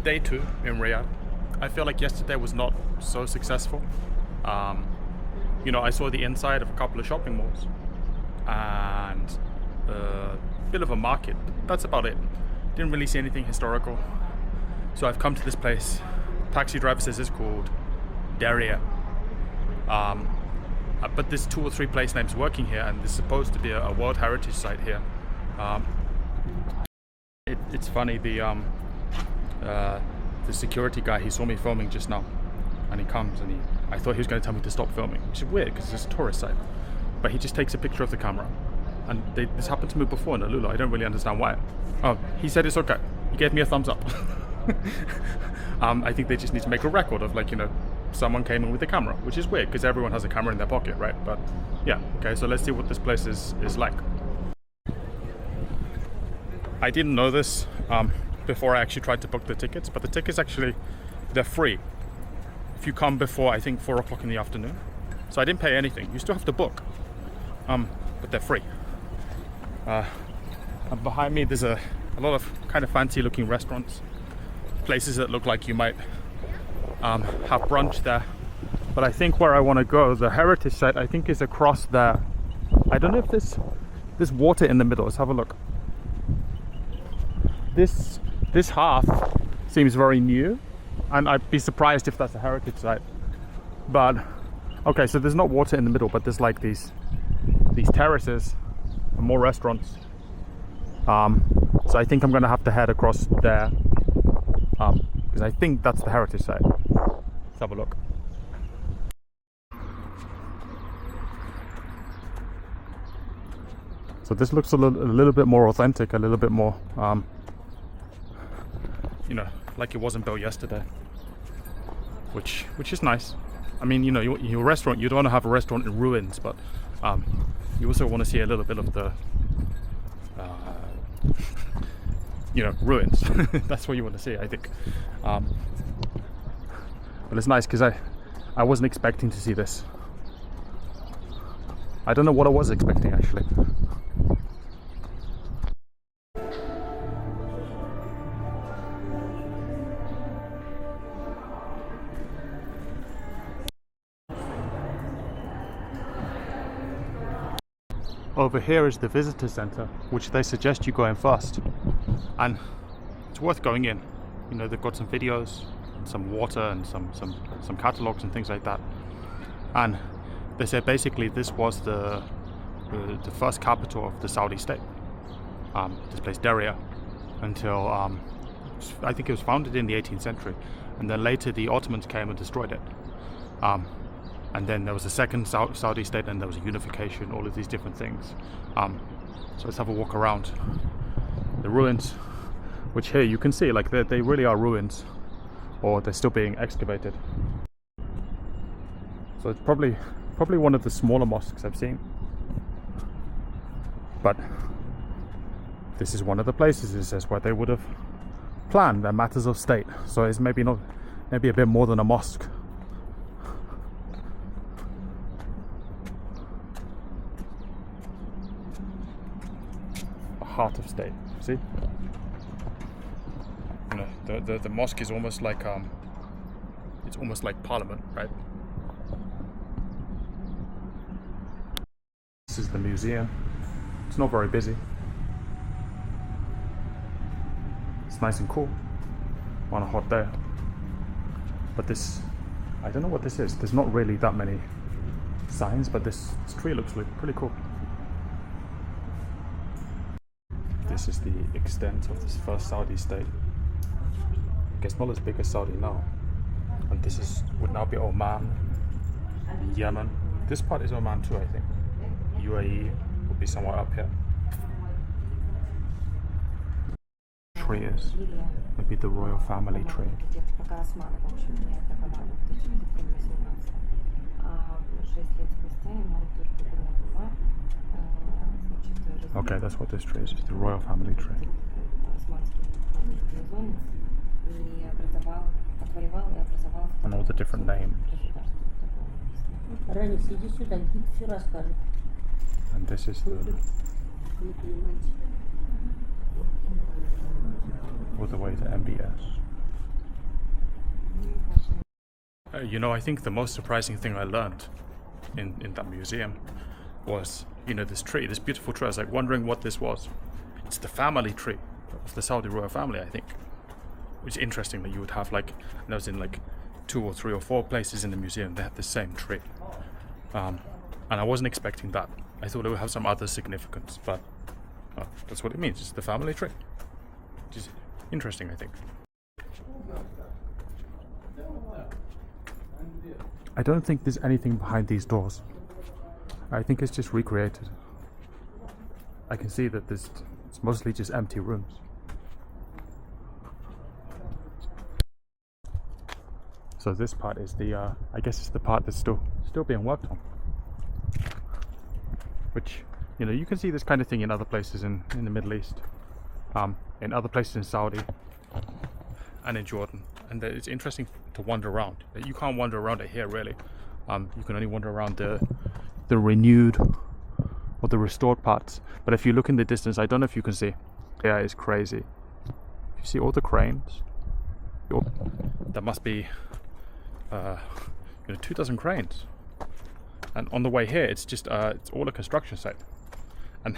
Day 2 in Riyadh. I feel like yesterday was not so successful. You know, I saw the inside of a couple of shopping malls and a bit of a market. That's about it. Didn't really see anything historical. So I've come to this place. Taxi driver says it's called Diriyah. But there's 2 or 3 place names working here, and there's supposed to be a World Heritage Site here. It's funny, the security guy, he saw me filming just now, and he comes and I thought he was going to tell me to stop filming, which is weird because it's a tourist site. But he just takes a picture of the camera, and this happened to me before in Alula. I don't really understand why. Oh, he said it's okay. He gave me a thumbs up. I think they just need to make a record of, like, you know, someone came in with the camera, which is weird because everyone has a camera in their pocket, right? But yeah, okay, so let's see what this place is like. I didn't know this before I actually tried to book the tickets, but the tickets actually, they're free if you come before, I think, 4 o'clock in the afternoon. So I didn't pay anything. You still have to book, but they're free. And behind me there's a lot of kind of fancy looking restaurants, places that look like you might have brunch there. But I think where I want to go, the heritage site, I think is across there. I don't know if there's water in the middle. Let's have a look. This half seems very new, and I'd be surprised if that's a heritage site. But okay, so there's not water in the middle, but there's like these terraces and more restaurants. So I think I'm gonna have to head across there, because I think that's the heritage site. Let's have a look. So this looks a little bit more authentic, a little bit more you know, like it wasn't built yesterday, which is nice. I mean, you know, your restaurant, you don't want to have a restaurant in ruins, but you also want to see a little bit of the you know, ruins. That's what you want to see, I think. But it's nice because I wasn't expecting to see this. I don't know what I was expecting, actually. Over here is the visitor center, which they suggest you go in first, and it's worth going in. You know, they've got some videos, some water, and some catalogs and things like that. And they say basically this was the first capital of the Saudi state. This place Diriyah, until I think it was founded in the 18th century, and then later the Ottomans came and destroyed it. And then there was a second Saudi state, and there was a unification, all of these different things. So let's have a walk around the ruins, which here you can see, like, they really are ruins, or they're still being excavated. So it's probably one of the smaller mosques I've seen. But this is one of the places, it says, where they would have planned their matters of state. So it's maybe a bit more than a mosque. Heart of state. See, you know, the mosque is almost like it's almost like parliament, right? This is the museum. It's not very busy. It's nice and cool on a hot day. But this, I don't know what this is. There's not really that many signs, but this tree looks pretty cool. This is the extent of this first Saudi state. I guess not as big as Saudi now. And this would now be Oman, Yemen. This part is Oman too, I think. UAE would be somewhere up here. Tree is maybe the royal family tree. Okay, that's what this tree is, the royal family tree. And all the different names. And this is the all the way to MBS. You know, I think the most surprising thing I learned in that museum was, you know, this tree, this beautiful tree. I was like wondering what this was. It's the family tree of the Saudi royal family, I think. Which is interesting that you would have, like, and I was in like 2 or 3 or 4 places in the museum they had the same tree. And I wasn't expecting that. I thought it would have some other significance, but that's what it means. It's the family tree. Which is interesting, I think. I don't think there's anything behind these doors. I think it's just recreated. I can see that it's mostly just empty rooms. So this part is the, I guess it's the part that's still being worked on. Which, you know, you can see this kind of thing in other places in the Middle East, in other places in Saudi and in Jordan. And it's interesting to wander around. You can't wander around it here, really. You can only wander around the renewed or the restored parts. But if you look in the distance, I don't know if you can see. Yeah, it's crazy. You see all the cranes. There must be, 24 cranes. And on the way here, it's just it's all a construction site. And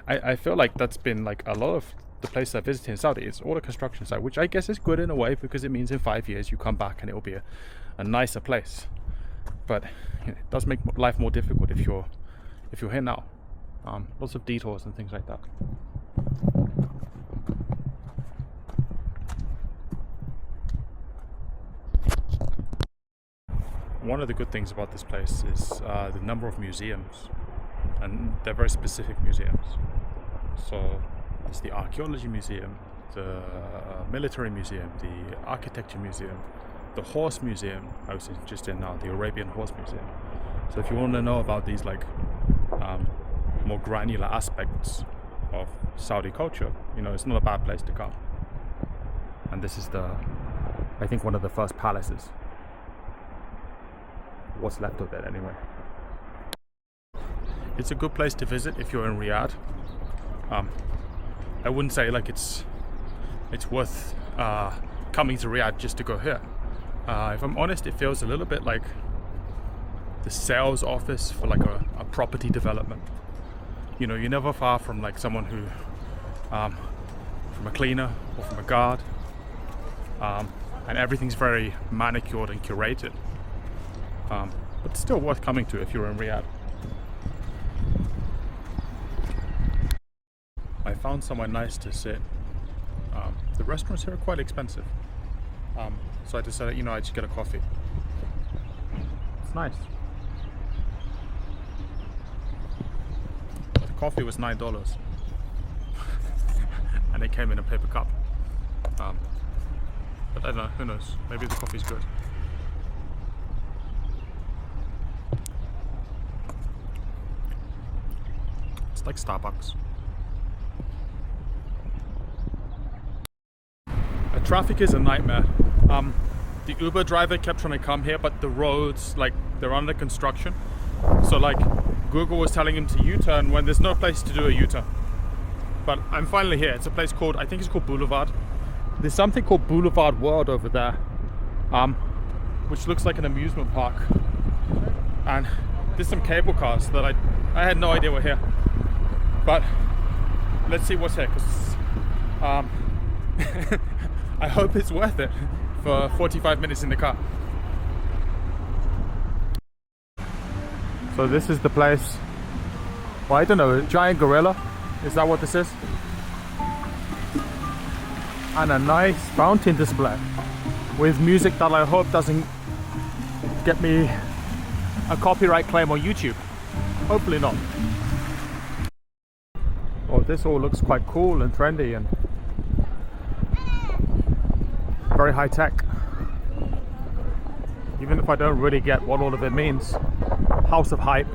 I feel like that's been like a lot of the place I visited in Saudi. It's all a construction site, which I guess is good in a way, because it means in 5 years you come back and it will be a nicer place. But you know, it does make life more difficult if you're here now. Lots of detours and things like that. One of the good things about this place is the number of museums, and they're very specific museums. So it's the archaeology museum, the military museum, the architecture museum, the horse museum. I was just in now, the Arabian horse museum. So if you want to know about these like more granular aspects of Saudi culture, you know, it's not a bad place to come. And this is I think one of the first palaces. What's left of it anyway. It's a good place to visit if you're in Riyadh. I wouldn't say like it's worth coming to Riyadh just to go here. If I'm honest, it feels a little bit like the sales office for like a property development. You know, you're never far from like someone who, from a cleaner or from a guard, and everything's very manicured and curated. But it's still worth coming to if you're in Riyadh. I found somewhere nice to sit. The restaurants here are quite expensive. So I decided, you know, I'd just get a coffee. It's nice. The coffee was $9. And it came in a paper cup. But I don't know, who knows? Maybe the coffee's good. It's like Starbucks. Traffic is a nightmare. The Uber driver kept trying to come here, but the roads, like, they're under construction. So like, Google was telling him to U-turn when there's no place to do a U-turn. But I'm finally here. It's a place called, I think it's called Boulevard. There's something called Boulevard World over there, which looks like an amusement park. And there's some cable cars that I had no idea were here. But let's see what's here, because I hope it's worth it for 45 minutes in the car. So this is the place. Well, I don't know, a giant gorilla? Is that what this is? And a nice fountain display with music that I hope doesn't get me a copyright claim on YouTube. Hopefully not. Oh, this all looks quite cool and trendy and very high tech. Even if I don't really get what all of it means. House of hype.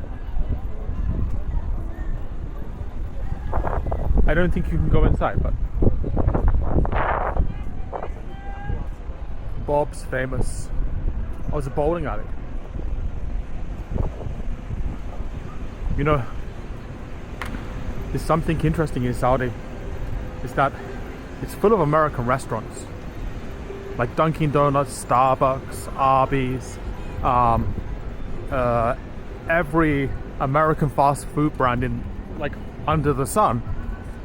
I don't think you can go inside, but Bob's famous. Oh, it's a bowling alley. You know, there's something interesting in Saudi. Is that it's full of American restaurants, like Dunkin' Donuts, Starbucks, Arby's, every American fast food brand in like under the sun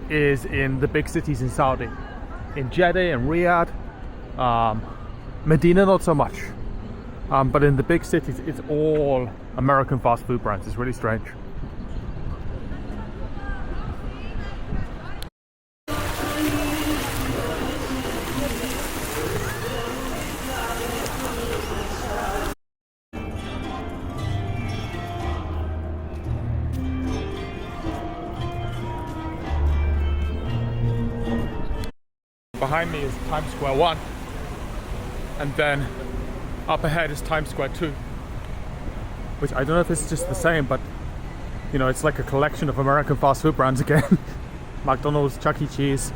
is in the big cities in Saudi, in Jeddah and Riyadh. Medina not so much, but in the big cities it's all American fast food brands. It's really strange. Behind me is Times Square 1, and then up ahead is Times Square 2, which I don't know if it's just the same, but you know, it's like a collection of American fast food brands again. McDonald's, Chuck E. Cheese.